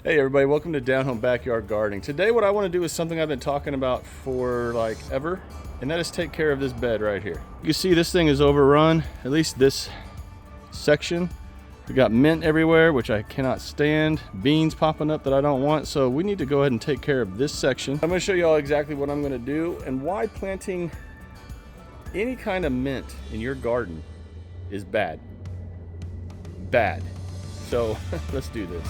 Hey everybody, welcome to Down Home Backyard Gardening. Today what I want to do is something I've been talking about for like ever, and that is take care of this bed right here. You can see this thing is overrun, at least this section. We got mint everywhere, which I cannot stand, beans popping up that I don't want, so we need to go ahead and take care of this section. I'm going to show you all exactly what I'm going to do and why planting any kind of mint in your garden is bad. Bad. So let's do this.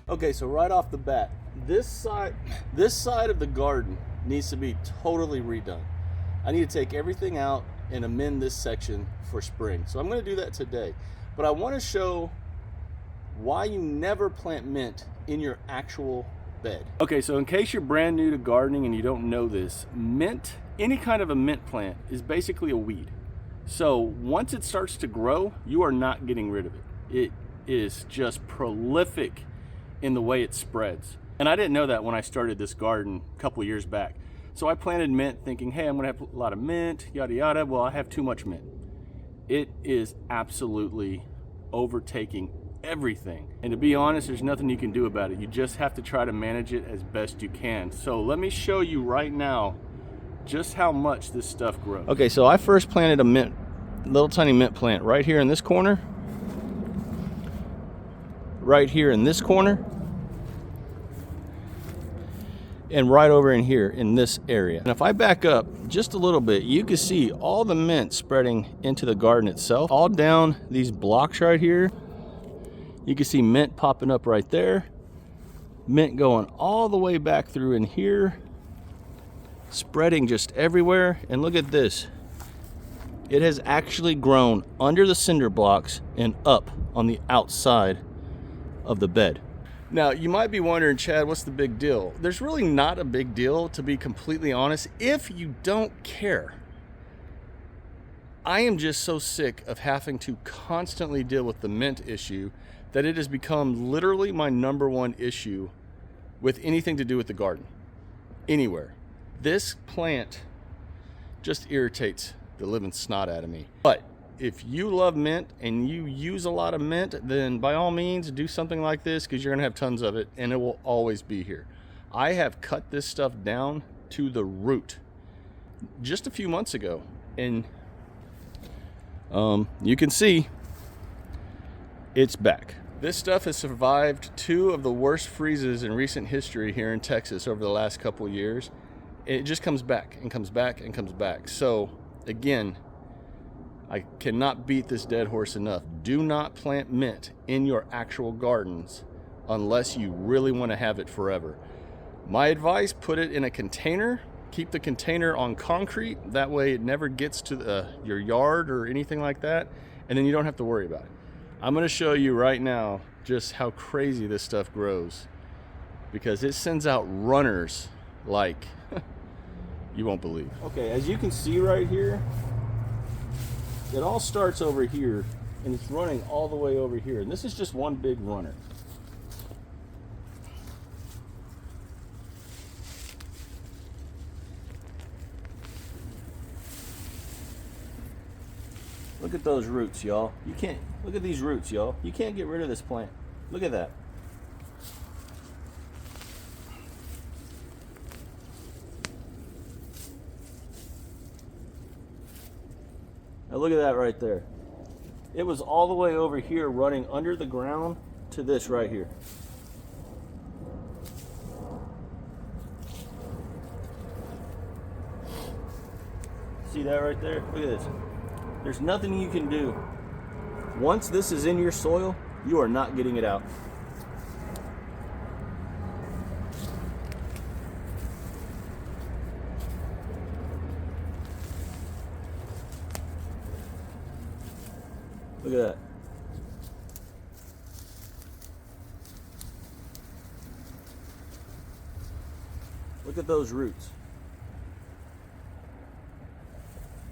Okay, so right off the bat, this side of the garden needs to be totally redone. I need to take everything out and amend this section for spring. So I'm going to do that today. But I want to show why you never plant mint in your actual bed. Okay, so in case you're brand new to gardening and you don't know this, mint, any kind of a mint plant is basically a weed. So once it starts to grow, you are not getting rid of it. It is just prolific in the way it spreads. And I didn't know that when I started this garden a couple years back. So I planted mint thinking, hey, I'm gonna have a lot of mint, yada yada. Well, I have too much mint. It is absolutely overtaking everything. And to be honest, there's nothing you can do about it. You just have to try to manage it as best you can. So let me show you right now just how much this stuff grows. Okay, so I first planted a little tiny mint plant right here in this corner, right here in this corner, and right over in here in this area. And if I back up just a little bit, you can see all the mint spreading into the garden itself. All down these blocks right here, you can see mint popping up right there, mint going all the way back through in here, spreading just everywhere. And look at this, it has actually grown under the cinder blocks and up on the outside of the bed. Now you might be wondering, Chad, what's the big deal? There's really not a big deal, to be completely honest, if you don't care. I am just so sick of having to constantly deal with the mint issue that it has become literally my #1 issue with anything to do with the garden, anywhere. This plant just irritates the living snot out of me. But if you love mint and you use a lot of mint, then by all means do something like this, because you're gonna have tons of it and it will always be here. I have cut this stuff down to the root just a few months ago, and you can see it's back. This stuff has survived 2 of the worst freezes in recent history here in Texas over the last couple years. It just comes back and comes back and comes back. So again, I cannot beat this dead horse enough. Do not plant mint in your actual gardens unless you really want to have it forever. My advice, put it in a container. Keep the container on concrete. That way it never gets to your yard or anything like that, and then you don't have to worry about it. I'm going to show you right now just how crazy this stuff grows, because it sends out runners like you won't believe. Okay, as you can see right here, it all starts over here and it's running all the way over here, and this is just one big runner. Look at those roots, y'all. You can't, look at these roots, y'all. You can't get rid of this plant. Look at that. Now look at that right there. It was all the way over here running under the ground to this right here. See that right there? Look at this. There's nothing you can do. Once this is in your soil, you are not getting it out. Look at that. Look at those roots.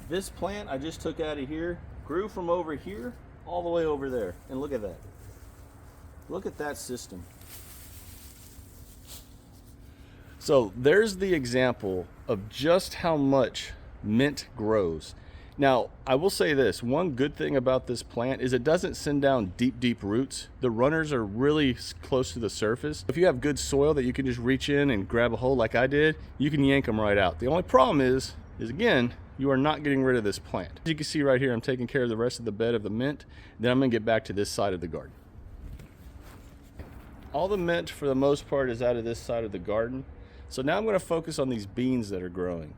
This plant I just took out of here grew from over here all the way over there. And look at that. Look at that system. So there's the example of just how much mint grows. Now, I will say this, one good thing about this plant is it doesn't send down deep roots. The runners are really close to the surface. If you have good soil that you can just reach in and grab a hold like I did, you can yank them right out. The only problem is again, you are not getting rid of this plant. As you can see right here, I'm taking care of the rest of the bed of the mint. Then I'm gonna get back to this side of the garden. All the mint for the most part is out of this side of the garden. So now I'm gonna focus on these beans that are growing.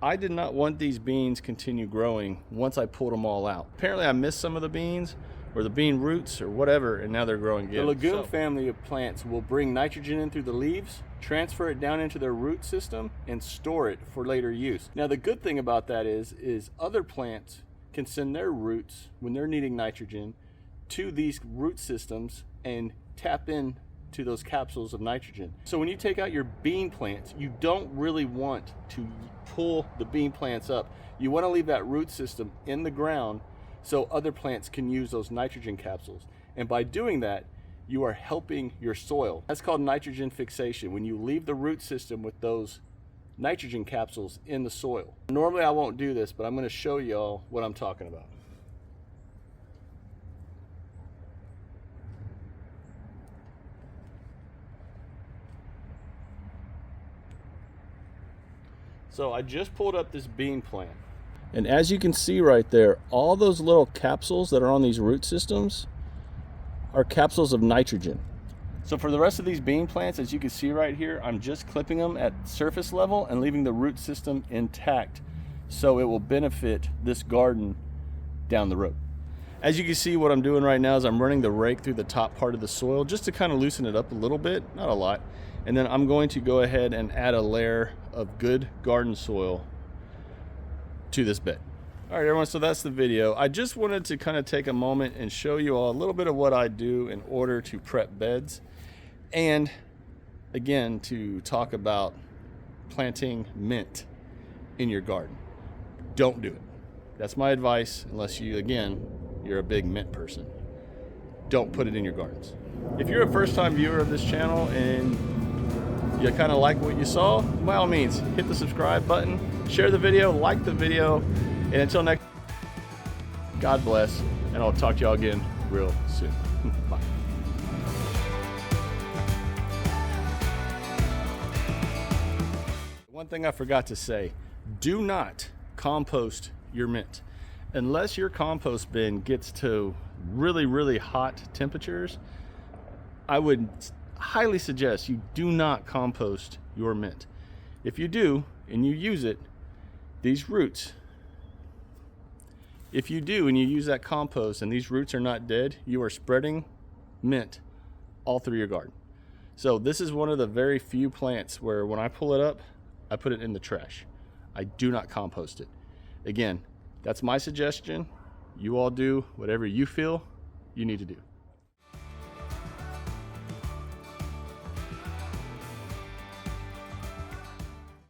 I did not want these beans continue growing once I pulled them all out. Apparently I missed some of the beans or the bean roots or whatever, and now they're growing again. The legume family of plants will bring nitrogen in through the leaves, transfer it down into their root system, and store it for later use. Now the good thing about that is other plants can send their roots, when they're needing nitrogen, to these root systems and tap in to those capsules of nitrogen. So when you take out your bean plants, you don't really want to pull the bean plants up. You want to leave that root system in the ground so other plants can use those nitrogen capsules. And by doing that, you are helping your soil. That's called nitrogen fixation, when you leave the root system with those nitrogen capsules in the soil. Normally I won't do this, but I'm going to show y'all what I'm talking about. So I just pulled up this bean plant. And as you can see right there, all those little capsules that are on these root systems are capsules of nitrogen. So for the rest of these bean plants, as you can see right here, I'm just clipping them at surface level and leaving the root system intact, so it will benefit this garden down the road. As you can see, what I'm doing right now is I'm running the rake through the top part of the soil just to kind of loosen it up a little bit, not a lot. And then I'm going to go ahead and add a layer of good garden soil to this bed. All right, everyone, so that's the video. I just wanted to kind of take a moment and show you all a little bit of what I do in order to prep beds. And again, to talk about planting mint in your garden. Don't do it. That's my advice, unless you, again, you're a big mint person. Don't put it in your gardens. If you're a first-time viewer of this channel and you kind of like what you saw, by all means, hit the subscribe button, share the video, like the video, and until next, God bless, and I'll talk to y'all again real soon. Bye. One thing I forgot to say, do not compost your mint. Unless your compost bin gets to really hot temperatures, I would highly suggest you do not compost your mint. If you do and you use it, these roots, if you do and you use that compost and these roots are not dead, you are spreading mint all through your garden. So this is one of the very few plants where when I pull it up, I put it in the trash. I do not compost it. Again, that's my suggestion. You all do whatever you feel you need to do.